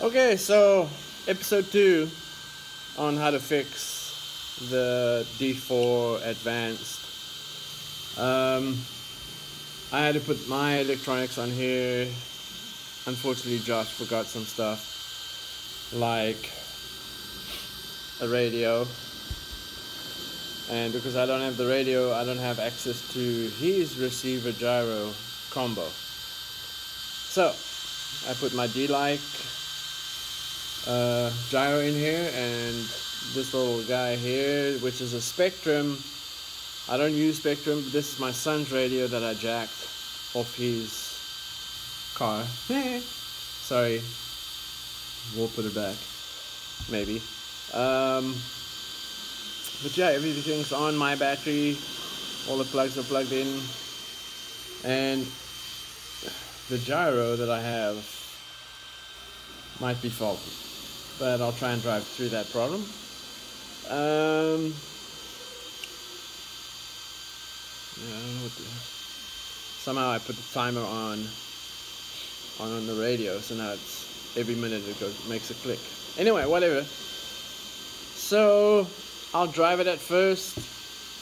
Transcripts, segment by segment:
Okay, so episode 2 on how to fix the D4 Advanced. I had to put my electronics on here. Unfortunately, Josh forgot some stuff like a radio. And because I don't have the radio, I don't have access to his receiver gyro combo. So, I put my D-Like gyro in here, and this little guy here, which is a Spectrum. I don't use Spectrum, but this is my son's radio that I jacked off his car. Sorry, we'll put it back, maybe. But yeah, everything's on my battery. All the plugs are plugged in, and the gyro that I have might be faulty, but I'll try and drive through that problem. Yeah, I don't know what somehow I put the timer on the radio, so now it's every minute it makes a click. Anyway, whatever. So I'll drive it at first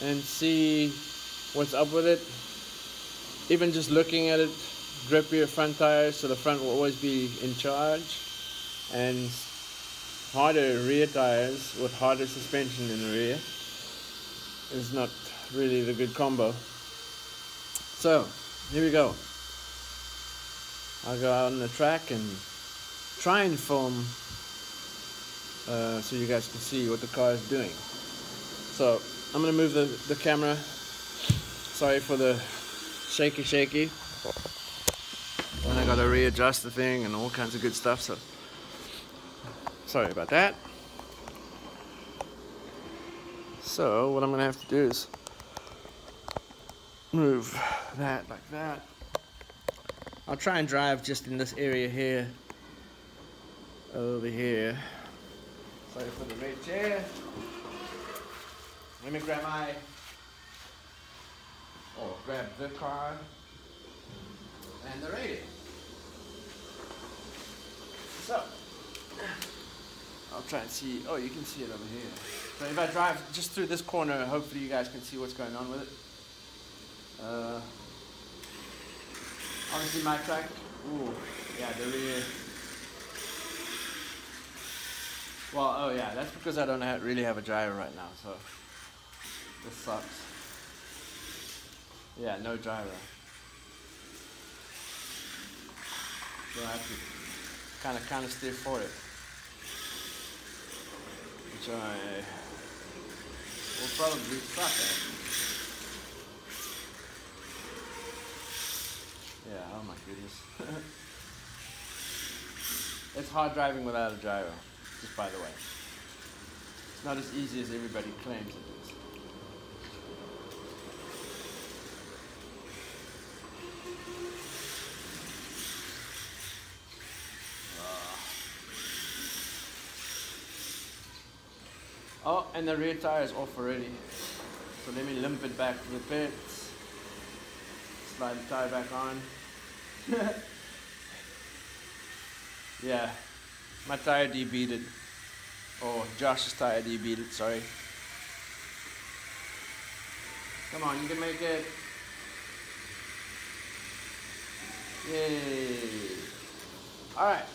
and see what's up with it. Even just looking at it, grip your front tires so the front will always be in charge, and harder rear tires with harder suspension in the rear is not really the good combo. So here we go. I'll go out on the track and try and film so you guys can see what the car is doing. So I'm gonna move the camera. Sorry for the shaky. And I gotta readjust the thing and all kinds of good stuff, so sorry about that. So what I'm gonna have to do is move that like that. I'll try and drive just in this area here, over here. Sorry for the red chair. Let me grab grab the car and the radio. So I'll try and see. Oh, you can see it over here. So if I drive just through this corner, hopefully you guys can see what's going on with it. Obviously my track. Ooh, yeah, the rear. Well, oh yeah, that's because I don't really have a gyro right now, so this sucks. Yeah, no gyro. So I have to kind of steer for it, which I will probably suck at. Yeah, oh my goodness. It's hard driving without a gyro, just by the way. It's not as easy as everybody claims it is. Oh, and the rear tire is off already. So let me limp it back to the pits. Slide the tire back on. Yeah, my tire debeaded. Oh, Josh's tire debeaded, sorry. Come on, you can make it. Yay. Alright.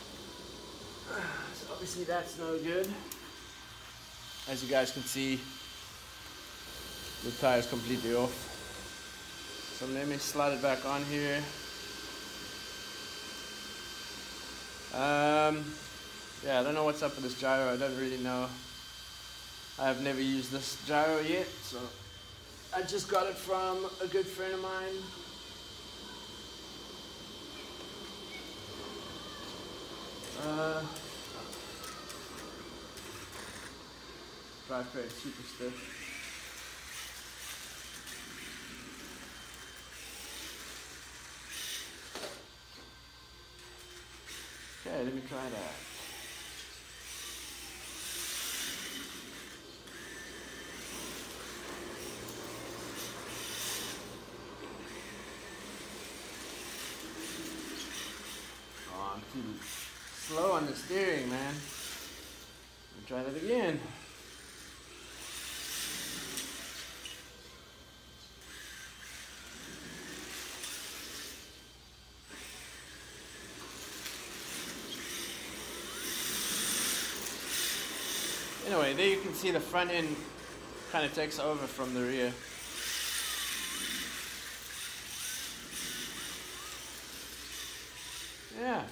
So obviously that's no good. As you guys can see, the tire is completely off. So let me slide it back on here. Yeah, I don't know what's up with this gyro. I don't really know. I have never used this gyro yet, so I just got it from a good friend of mine. Drive train super stiff. Okay, let me try that. Oh, I'm too slow on the steering, man. We'll try that again. Anyway, there you can see the front end kind of takes over from the rear. Yeah.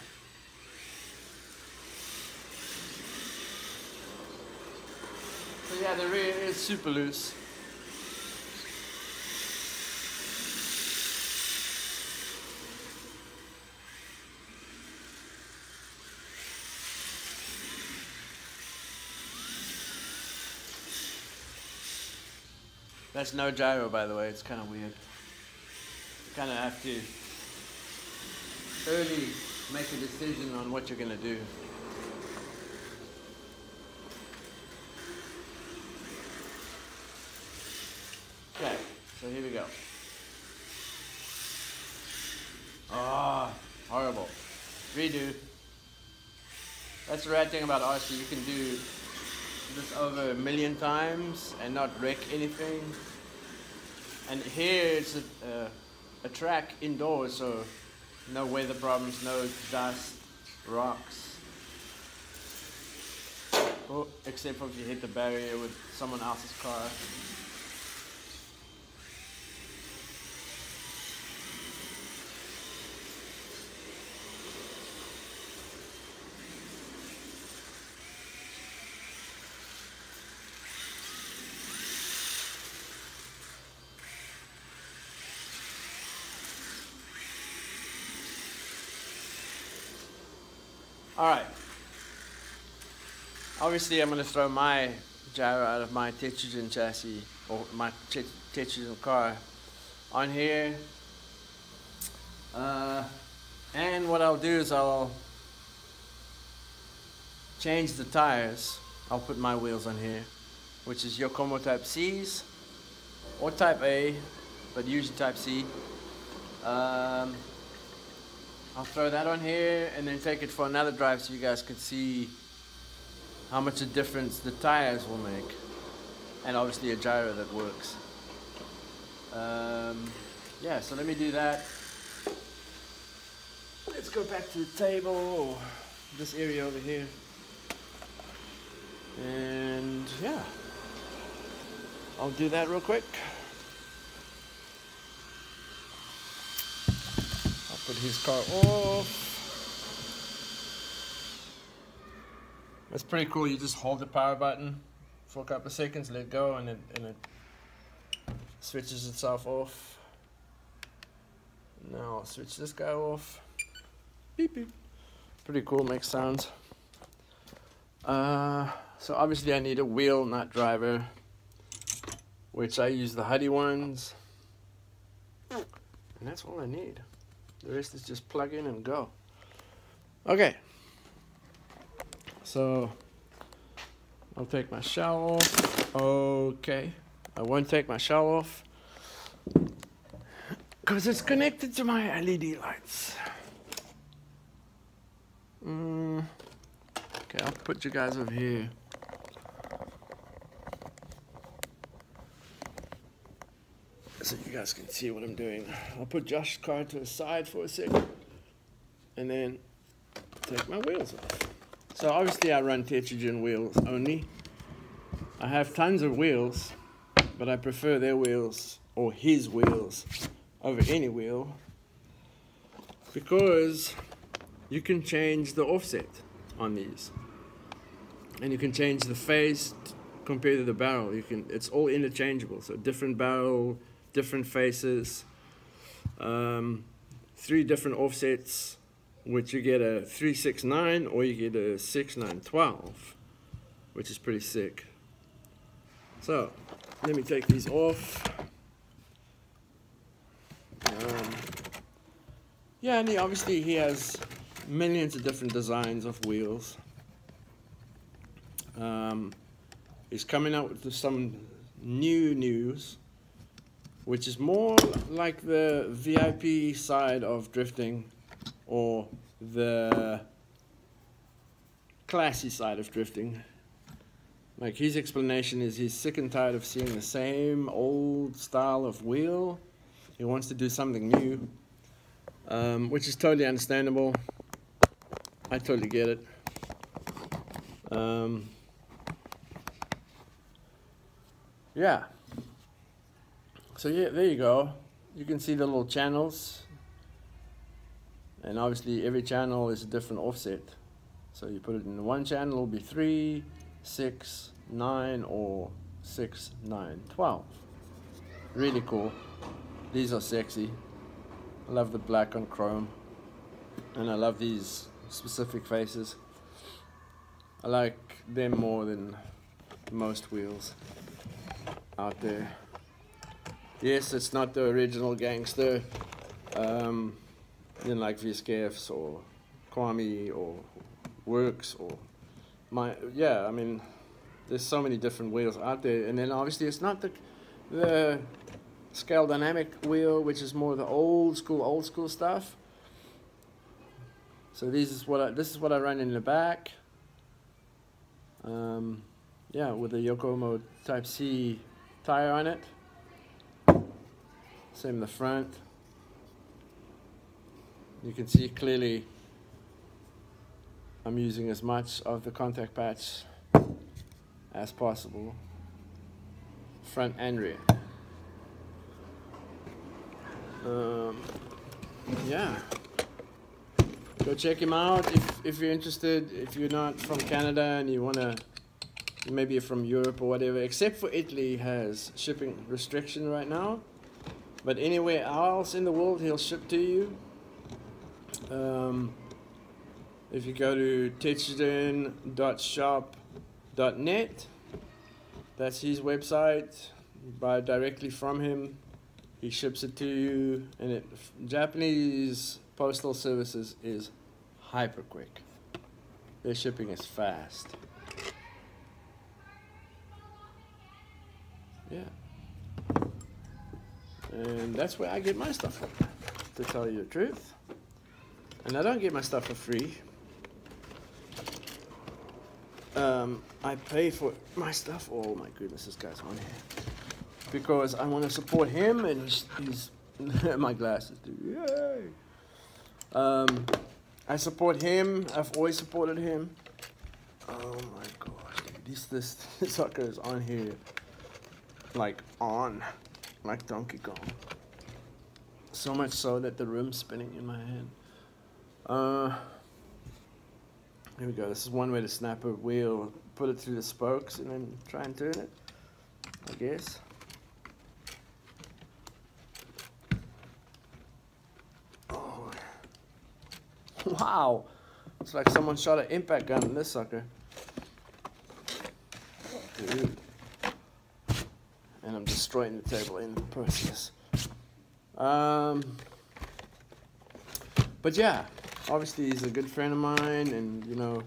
So yeah, the rear is super loose. That's no gyro, by the way. It's kind of weird. You kind of have to early make a decision on what you're going to do. Okay, so here we go. Ah, horrible. Redo. That's the rad thing about RC. You can do this over 1 million times and not wreck anything. And here it's a track indoors, so no weather problems, no dust, rocks. Oh, except for if you hit the barrier with someone else's car. Alright, obviously I'm going to throw my gyro out of my Tetrogen chassis, or my Tetrogen car, on here, and what I'll do is I'll change the tires. I'll put my wheels on here, which is Yokomo Type C's, or Type A, but usually Type C. I'll throw that on here and then take it for another drive so you guys can see how much a difference the tires will make, and obviously a gyro that works. Yeah, so let me do that. Let's go back to the table, or this area over here, and yeah, I'll do that real quick. Put his car off. That's pretty cool. You just hold the power button for a couple of seconds, let go, and it switches itself off. Now I'll switch this guy off. Beep beep. Pretty cool, makes sounds. So obviously I need a wheel nut driver, which I use the Huddy ones, and that's all I need. The rest is just plug in and go. Okay. So I'll take my shell off. Okay. I won't take my shell off because it's connected to my LED lights. Okay, I'll put you guys over here. So you guys can see what I'm doing. I'll put Josh's car to the side for a second and then take my wheels off. So obviously I run Tetrogen wheels only. I have tons of wheels, but I prefer their wheels, or his wheels, over any wheel, because you can change the offset on these, and you can change the face compared to the barrel. It's all interchangeable, so different barrel, different faces, 3 different offsets, which you get a 369 or you get a 6912, which is pretty sick. So let me take these off. Yeah, and obviously he has millions of different designs of wheels. He's coming out with some new news, which is more like the VIP side of drifting, or the classy side of drifting. Like, his explanation is he's sick and tired of seeing the same old style of wheel. He wants to do something new, which is totally understandable. I totally get it. Yeah. So yeah, there you go. You can see the little channels, and obviously every channel is a different offset. So you put it in one channel, it'll be 3, 6, 9, or 6, 9, 12. Really cool. These are sexy. I love the black on chrome, and I love these specific faces. I like them more than most wheels out there. Yes, it's not the original Gangster, like VSKF's or Kwame or Works or I mean, there's so many different wheels out there, and then obviously it's not the scale dynamic wheel, which is more the old school stuff. So this is what I run in the back. Yeah, with the Yokomo Type C tire on it. Same in the front. You can see clearly I'm using as much of the contact patch as possible, front and rear. Yeah, go check him out if you're interested. If you're not from Canada and you wanna, maybe you're from Europe or whatever, except for Italy has shipping restriction right now, but anywhere else in the world he'll ship to you. If you go to techiden.shop.net, that's his website. You buy it directly from him. He ships it to you, and Japanese postal services is hyper quick. Their shipping is fast. Yeah. And that's where I get my stuff from, to tell you the truth. And I don't get my stuff for free. I pay for my stuff. Oh my goodness, this guy's on here. Because I want to support him, and he's my glasses, dude. Yay! I support him. I've always supported him. Oh my gosh, dude. This sucker is on here. Like Donkey Kong. So much so that the room's spinning in my hand. Here we go. This is one way to snap a wheel. Put it through the spokes and then try and turn it, I guess. Oh. Wow. It's like someone shot an impact gun in this sucker. Dude. And I'm destroying the table in the process. But yeah, obviously he's a good friend of mine, and you know,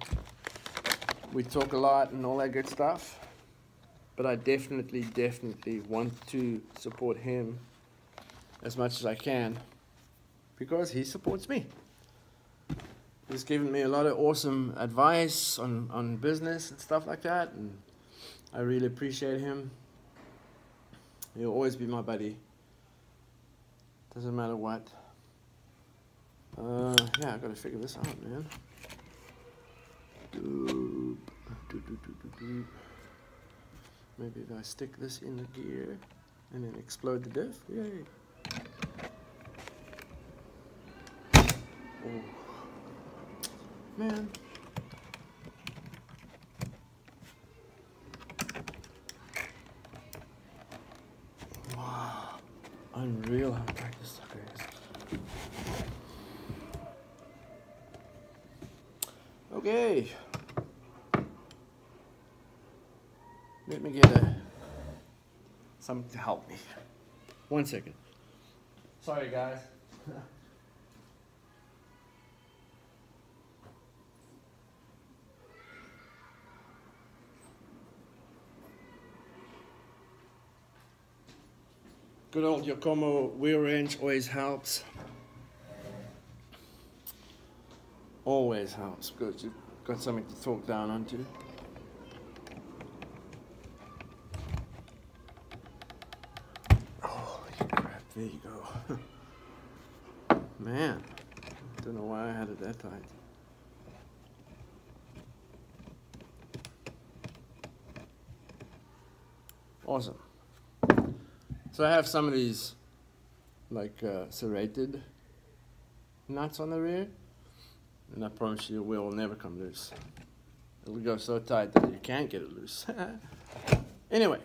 we talk a lot and all that good stuff. But I definitely want to support him as much as I can, because he supports me. He's given me a lot of awesome advice on business and stuff like that, and I really appreciate him. He'll always be my buddy. Doesn't matter what. Yeah, I gotta figure this out, man. Maybe if I stick this in the gear and then explode the diff, yay. Oh, man. Wow, unreal how tight this sucker is. Okay, let me get something to help me. 1 second. Sorry, guys. Good old Yokomo wheel wrench always helps. Always helps, because got something to talk down onto. Holy crap, there you go. Man, don't know why I had it that tight. Awesome. So I have some of these like serrated nuts on the rear, and I promise you the wheel will never come loose. It'll go so tight that you can't get it loose. Anyway,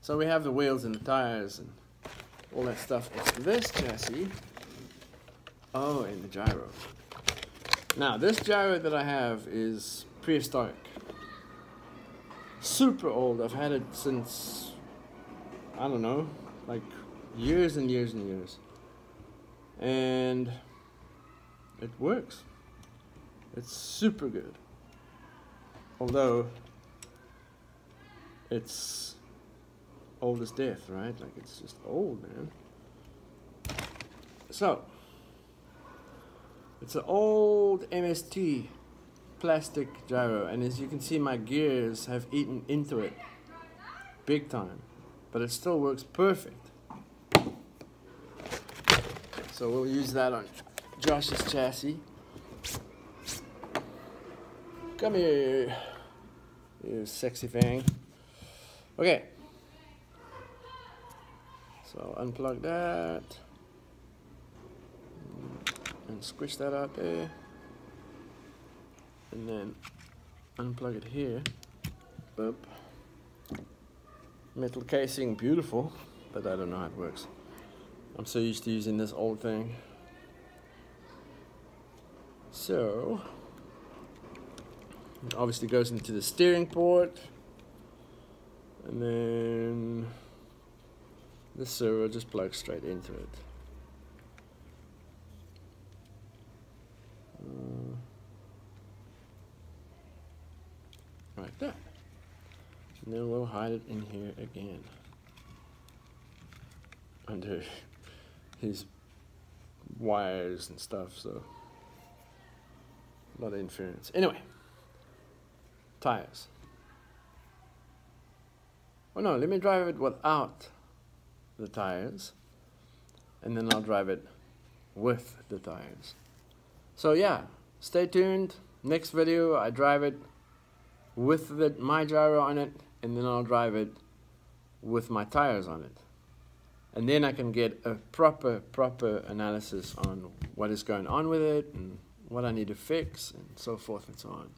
so we have the wheels and the tires and all that stuff of this chassis. Oh, and the gyro. Now this gyro that I have is prehistoric. Super old. I've had it since, I don't know, like years and years and years. And it works. It's super good. Although it's old as death, right? Like it's just old, man. So it's an old MST plastic gyro, and as you can see, my gears have eaten into it big time, but it still works perfect. So we'll use that on Josh's chassis. Come here, you sexy thing. Okay, so unplug that and squish that out there. And then unplug it here. Boop. Metal casing, beautiful, but I don't know how it works. I'm so used to using this old thing. So it obviously goes into the steering port, and then the servo just plugs straight into it. Like that. And then we'll hide it in here again. Under his wires and stuff, so a lot of interference. Anyway, tires. Oh no, let me drive it without the tires, and then I'll drive it with the tires. So yeah, stay tuned. Next video, I drive it with my gyro on it, and then I'll drive it with my tires on it. And then I can get a proper analysis on what is going on with it and what I need to fix and so forth and so on.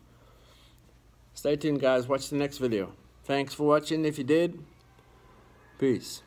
Stay tuned, guys. Watch the next video. Thanks for watching if you did. Peace.